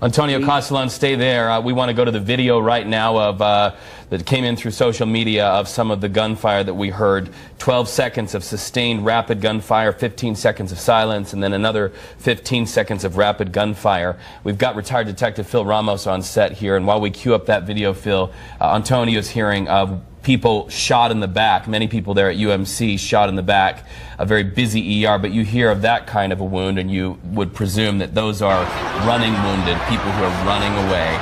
Antonio Castellan, stay there. We want to go to the video right now of that came in through social media of some of the gunfire that we heard. 12 seconds of sustained rapid gunfire, 15 seconds of silence, and then another 15 seconds of rapid gunfire. We've got retired Detective Phil Ramos on set here, and while we cue up that video, Phil, Antonio's hearing of people shot in the back, many people there at UMC shot in the back, a very busy ER, but you hear of that kind of a wound and you would presume that those are running wounded, people who are running away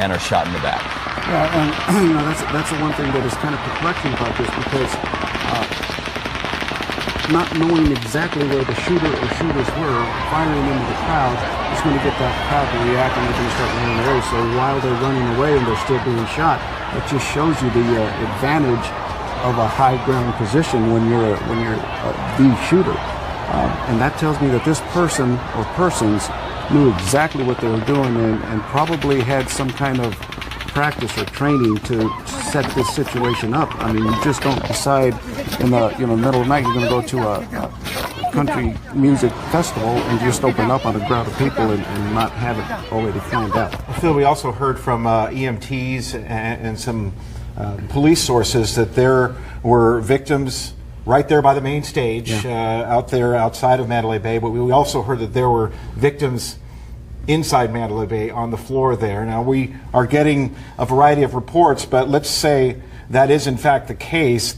and are shot in the back. Yeah, and that's the one thing that is kind of perplexing about this, because not knowing exactly where the shooter or shooters were, firing into the crowd is going to get that crowd to react and they're going to start running away. So while they're running away and they're still being shot, it just shows you the advantage of a high ground position when you're the shooter, and that tells me that this person or persons knew exactly what they were doing and probably had some kind of practice or training to set this situation up. I mean, you just don't decide in the middle of the night you're going to go to a country music festival and just open up on a crowd of people and not have it already planned out. Phil, we also heard from EMTs and some police sources that there were victims right there by the main stage, out there outside of Mandalay Bay, but we also heard that there were victims inside Mandalay Bay on the floor there. Now, we are getting a variety of reports, but let's say that is in fact the case.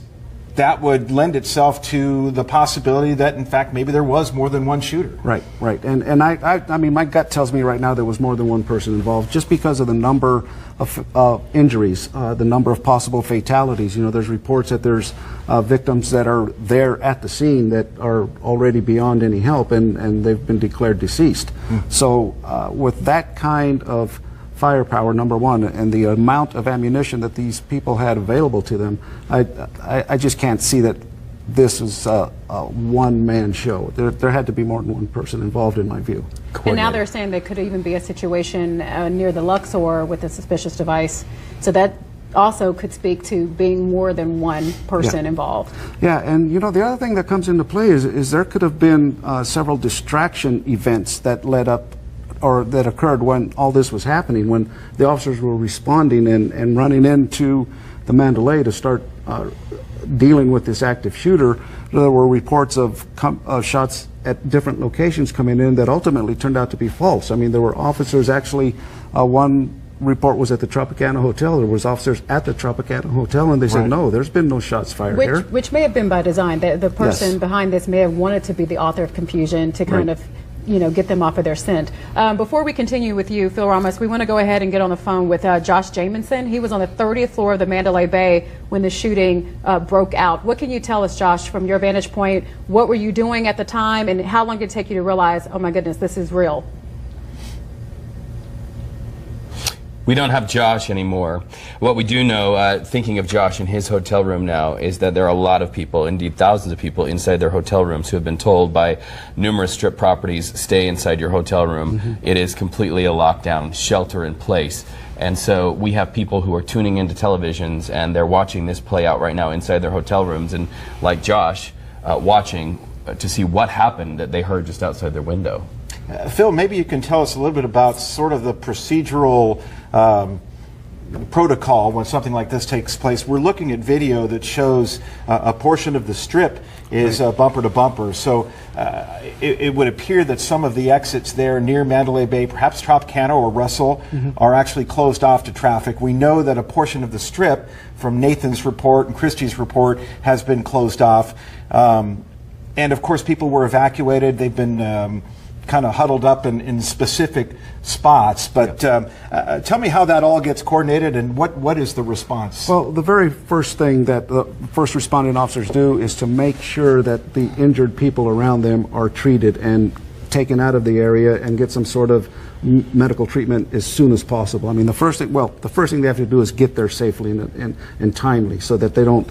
That would lend itself to the possibility that, in fact, maybe there was more than one shooter. Right, right. And I mean, my gut tells me right now there was more than one person involved, just because of the number of injuries, the number of possible fatalities. You know, there's reports that there's victims that are there at the scene that are already beyond any help, and they've been declared deceased. So with that kind of firepower, number one, and the amount of ammunition that these people had available to them, I just can't see that this is a one-man show. There had to be more than one person involved, in my view. And now they're saying there could even be a situation near the Luxor with a suspicious device. So that also could speak to being more than one person involved. Yeah, and you know, the other thing that comes into play is there could have been several distraction events that led up or that occurred when all this was happening, when the officers were responding and running into the Mandalay to start dealing with this active shooter. There were reports of shots at different locations coming in that ultimately turned out to be false. I mean, there were officers actually, one report was at the Tropicana Hotel. There was officers at the Tropicana Hotel, and they said, no, there's been no shots fired here. Which may have been by design. The person behind this may have wanted to be the author of confusion to kind of, you know, get them off of their scent. Before we continue with you, Phil Ramos, we want to go ahead and get on the phone with Josh Jamison. He was on the 30th floor of the Mandalay Bay when the shooting broke out. What can you tell us, Josh, from your vantage point? What were you doing at the time, and how long did it take you to realize, oh my goodness, this is real? We don't have Josh anymore. What we do know, thinking of Josh in his hotel room now, is that there are a lot of people, indeed thousands of people, inside their hotel rooms who have been told by numerous strip properties, stay inside your hotel room. It is completely a lockdown, shelter in place. And so we have people who are tuning into televisions and they're watching this play out right now inside their hotel rooms, and like Josh, watching to see what happened that they heard just outside their window. Phil, maybe you can tell us a little bit about sort of the procedural protocol when something like this takes place. We're looking at video that shows a portion of the strip is bumper to bumper. So it would appear that some of the exits there near Mandalay Bay, perhaps Tropicana or Russell, are actually closed off to traffic. We know that a portion of the strip, from Nathan's report and Christie's report, has been closed off. And of course, people were evacuated. They've been kind of huddled up in specific spots, but tell me how that all gets coordinated and what is the response? Well, the very first thing that the first responding officers do is to make sure that the injured people around them are treated and taken out of the area and get some sort of medical treatment as soon as possible. I mean, the first thing they have to do is get there safely and timely, so that they don't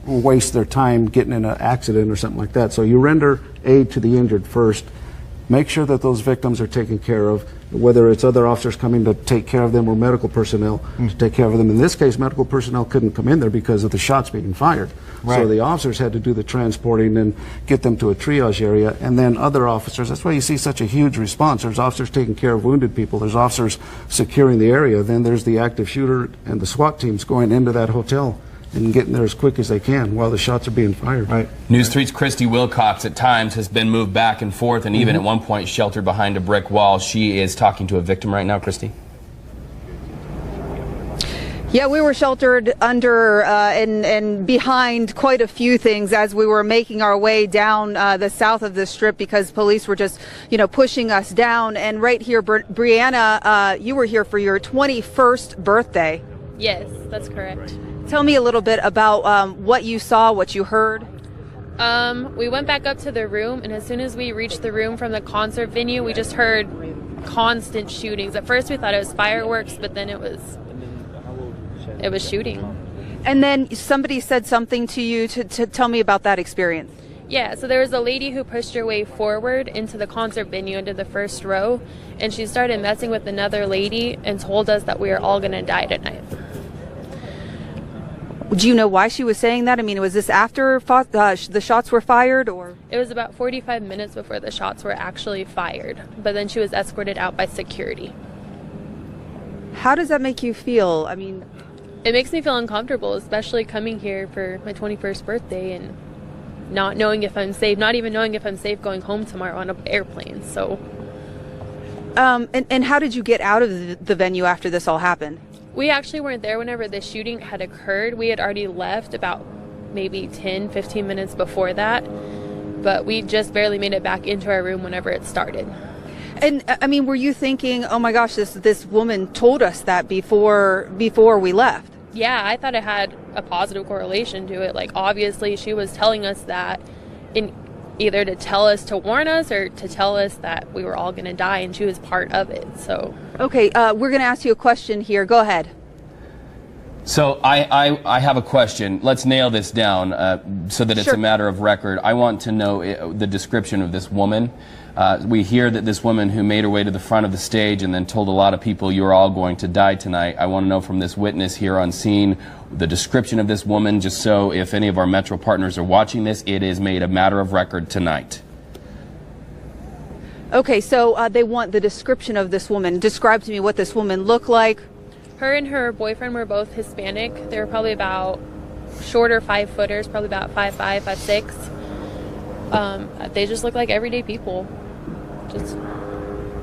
waste their time getting in an accident or something like that. So you render aid to the injured first, make sure that those victims are taken care of, whether it's other officers coming to take care of them or medical personnel to take care of them. In this case, medical personnel couldn't come in there because of the shots being fired. Right. So the officers had to do the transporting and get them to a triage area, and then other officers. That's why you see such a huge response. There's officers taking care of wounded people. There's officers securing the area. Then there's the active shooter and the SWAT teams going into that hotel and getting there as quick as they can while the shots are being fired. Right. News 3's Christy Wilcox at times has been moved back and forth and even at one point sheltered behind a brick wall. She is talking to a victim right now. Christy? Yeah, we were sheltered under and behind quite a few things as we were making our way down the south of the Strip because police were just, pushing us down. And right here, Brianna, you were here for your 21st birthday. Yes, that's correct. Tell me a little bit about what you saw, what you heard. We went back up to the room, and as soon as we reached the room from the concert venue, we just heard constant shootings. At first we thought it was fireworks, but then it was shooting. And then somebody said something to you to tell me about that experience. Yeah, so there was a lady who pushed her way forward into the concert venue, into the first row, and she started messing with another lady and told us that we were all going to die tonight. Do you know why she was saying that? I mean, was this after the shots were fired, or? It was about 45 minutes before the shots were actually fired, but then she was escorted out by security. How does that make you feel? I mean, it makes me feel uncomfortable, especially coming here for my 21st birthday and not knowing if I'm safe, not even knowing if I'm safe going home tomorrow on an airplane. So, and how did you get out of the venue after this all happened? We actually weren't there whenever the shooting had occurred. We had already left about maybe 10, 15 minutes before that, but we just barely made it back into our room whenever it started. And I mean, were you thinking, oh my gosh, this woman told us that before we left? Yeah, I thought it had a positive correlation to it. Like, obviously she was telling us that in either to tell us, to warn us, or to tell us that we were all going to die, and she was part of it. So okay, we're going to ask you a question here. Go ahead. So I have a question. Let's nail this down so that it's Sure. a matter of record. I want to know the description of this woman. We hear that this woman who made her way to the front of the stage and then told a lot of people you're all going to die tonight. I want to know from this witness here on scene the description of this woman, just so if any of our Metro partners are watching this, it is made a matter of record tonight. Okay, so they want the description of this woman. Describe to me what this woman looked like. her and her boyfriend were both Hispanic. They were probably about shorter 5-footers, probably about 5'5", 5'6". They just look like everyday people.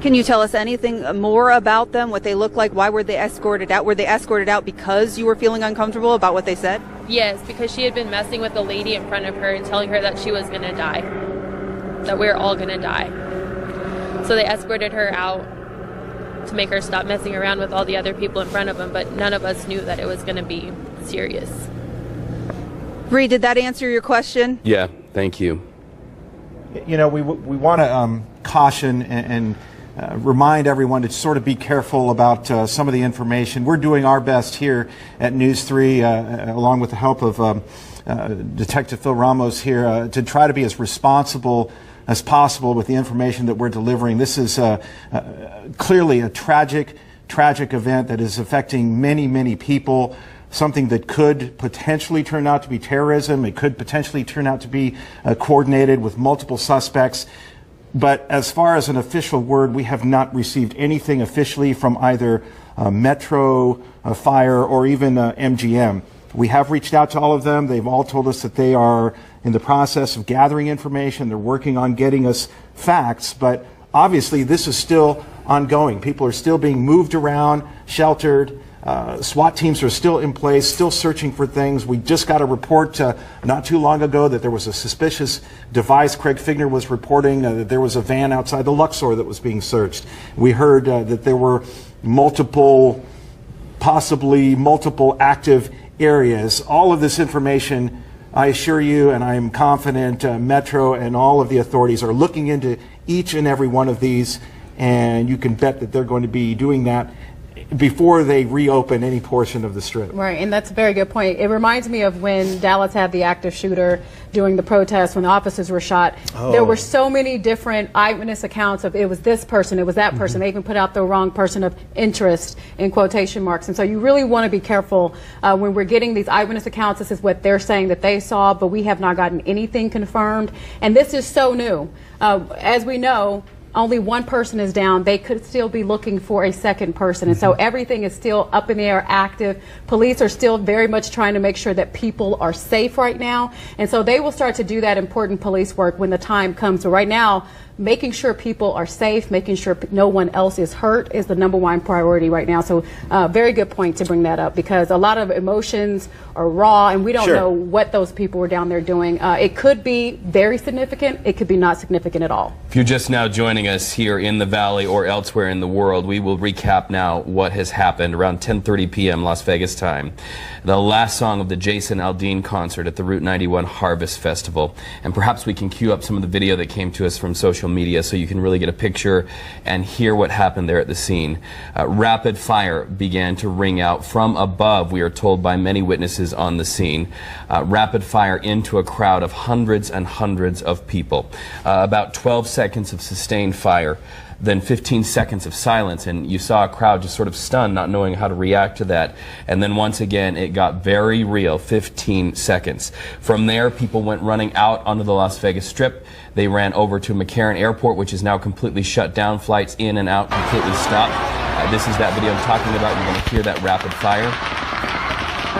Can you tell us anything more about them, what they look like? Why were they escorted out? Were they escorted out because you were feeling uncomfortable about what they said? Yes, because she had been messing with the lady in front of her and telling her that she was going to die, that we were all going to die. So they escorted her out to make her stop messing around with all the other people in front of them, but none of us knew that it was going to be serious. Bree, did that answer your question? Yeah, thank you. You know, we want to caution and remind everyone to sort of be careful about some of the information. We're doing our best here at News 3, along with the help of Detective Phil Ramos here, to try to be as responsible as possible with the information that we're delivering. This is clearly a tragic event that is affecting many, many people. Something that could potentially turn out to be terrorism. It could potentially turn out to be coordinated with multiple suspects. But as far as an official word, we have not received anything officially from either Metro Fire or even MGM. We have reached out to all of them. They've all told us that they are in the process of gathering information. They're working on getting us facts. But obviously, this is still ongoing. People are still being moved around, sheltered. SWAT teams are still in place, still searching for things. We just got a report not too long ago that there was a suspicious device. Craig Figner was reporting that there was a van outside the Luxor that was being searched. We heard that there were possibly multiple active areas. All of this information, I assure you, and I am confident Metro and all of the authorities are looking into each and every one of these, and you can bet that they're going to be doing that before they reopen any portion of the Strip. Right, and that's a very good point. It reminds me of when Dallas had the active shooter during the protests when the officers were shot. There were so many different eyewitness accounts of it was this person, it was that person. They even put out the wrong person of interest in quotation marks. And so you really want to be careful when we're getting these eyewitness accounts. This is what they're saying that they saw, but we have not gotten anything confirmed. And this is so new. As we know, only one person is down. They could still be looking for a second person. And so everything is still up in the air, active. Police are still very much trying to make sure that people are safe right now. And so they will start to do that important police work when the time comes. So right now, making sure people are safe, making sure no one else is hurt is the #1 priority right now. So very good point to bring that up, because a lot of emotions are raw and we don't know what those people were down there doing. It could be very significant. It could be not significant at all. If you're just now joining us here in the Valley or elsewhere in the world, we will recap now what has happened around 10:30 p.m. Las Vegas time. The last song of the Jason Aldean concert at the Route 91 Harvest Festival. And perhaps we can cue up some of the video that came to us from social media so you can really get a picture and hear what happened there at the scene. Rapid fire began to ring out from above, we are told by many witnesses on the scene. Rapid fire into a crowd of hundreds and hundreds of people. About 12 seconds of sustained fire, then 15 seconds of silence, and you saw a crowd just sort of stunned, not knowing how to react to that. And then once again, it got very real, 15 seconds. From there, people went running out onto the Las Vegas Strip. They ran over to McCarran Airport, which is now completely shut down. Flights in and out completely stopped. This is that video I'm talking about. You're going to hear that rapid fire.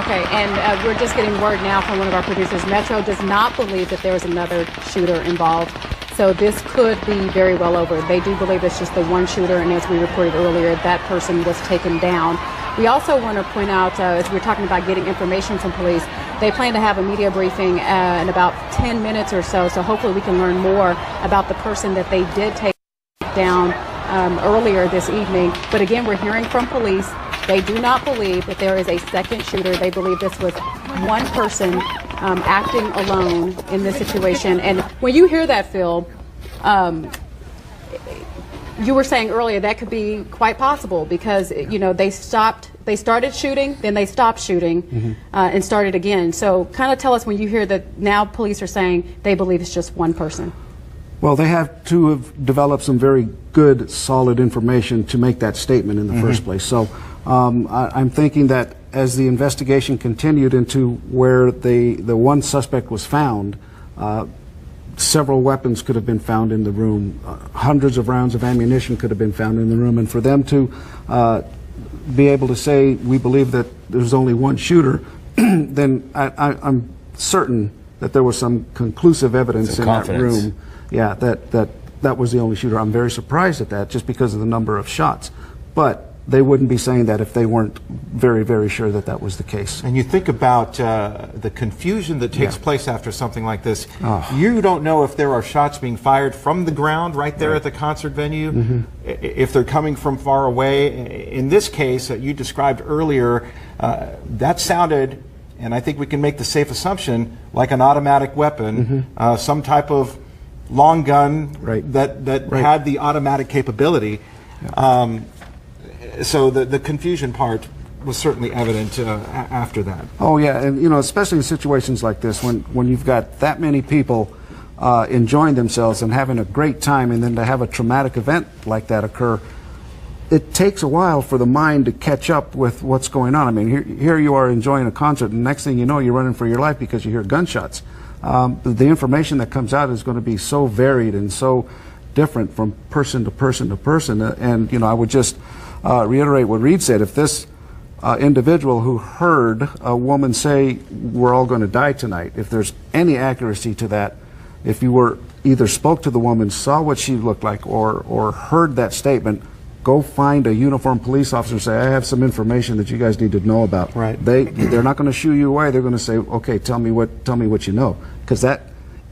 Okay, and we're just getting word now from one of our producers. Metro does not believe that there is another shooter involved. So this could be very well over. They do believe it's just the one shooter, and as we reported earlier, that person was taken down. We also want to point out, as we're talking about getting information from police, they plan to have a media briefing in about 10 minutes or so, so hopefully we can learn more about the person that they did take down earlier this evening. But again, we're hearing from police. They do not believe that there is a second shooter. They believe this was one person acting alone in this situation. And when you hear that, Phil, you were saying earlier that could be quite possible because, you know, they started shooting, then they stopped shooting and started again. So kind of tell us when you hear that now police are saying they believe it's just one person. Well, they have to have developed some very good, solid information to make that statement in the first place. So I'm thinking that as the investigation continued into where the one suspect was found, several weapons could have been found in the room. Hundreds of rounds of ammunition could have been found in the room. And for them to be able to say, we believe that there's only one shooter, then I'm certain that there was some conclusive evidence in that room. Yeah, that was the only shooter. I'm very surprised at that, just because of the number of shots. But they wouldn't be saying that if they weren't very, very sure that that was the case. And you think about the confusion that takes place after something like this. You don't know if there are shots being fired from the ground right there at the concert venue, if they're coming from far away. In this case that you described earlier, that sounded, and I think we can make the safe assumption, like an automatic weapon, some type of long gun that had the automatic capability. So the confusion part was certainly evident after that. Oh yeah, and you know, especially in situations like this, when you've got that many people enjoying themselves and having a great time, and then to have a traumatic event like that occur, it takes a while for the mind to catch up with what's going on. I mean, here you are enjoying a concert, and next thing you know, you're running for your life because you hear gunshots. The information that comes out is going to be so varied and so different from person to person to person. And you know, I would just reiterate what Reed said. If this individual who heard a woman say, "We're all going to die tonight," if there's any accuracy to that, if you were either spoke to the woman, saw what she looked like, or heard that statement, go find a uniformed police officer and say, "I have some information that you guys need to know about." Right. They're not going to shoo you away. They're going to say, "Okay, tell me what you know," because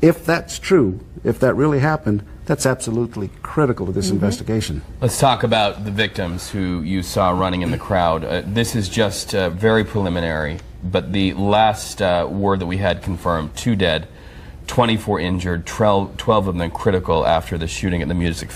if that's true, if that really happened, that's absolutely critical to this investigation. Let's talk about the victims who you saw running in the crowd. This is just very preliminary, but the last word that we had confirmed: 2 dead, 24 injured, 12 of them critical after the shooting at the music festival.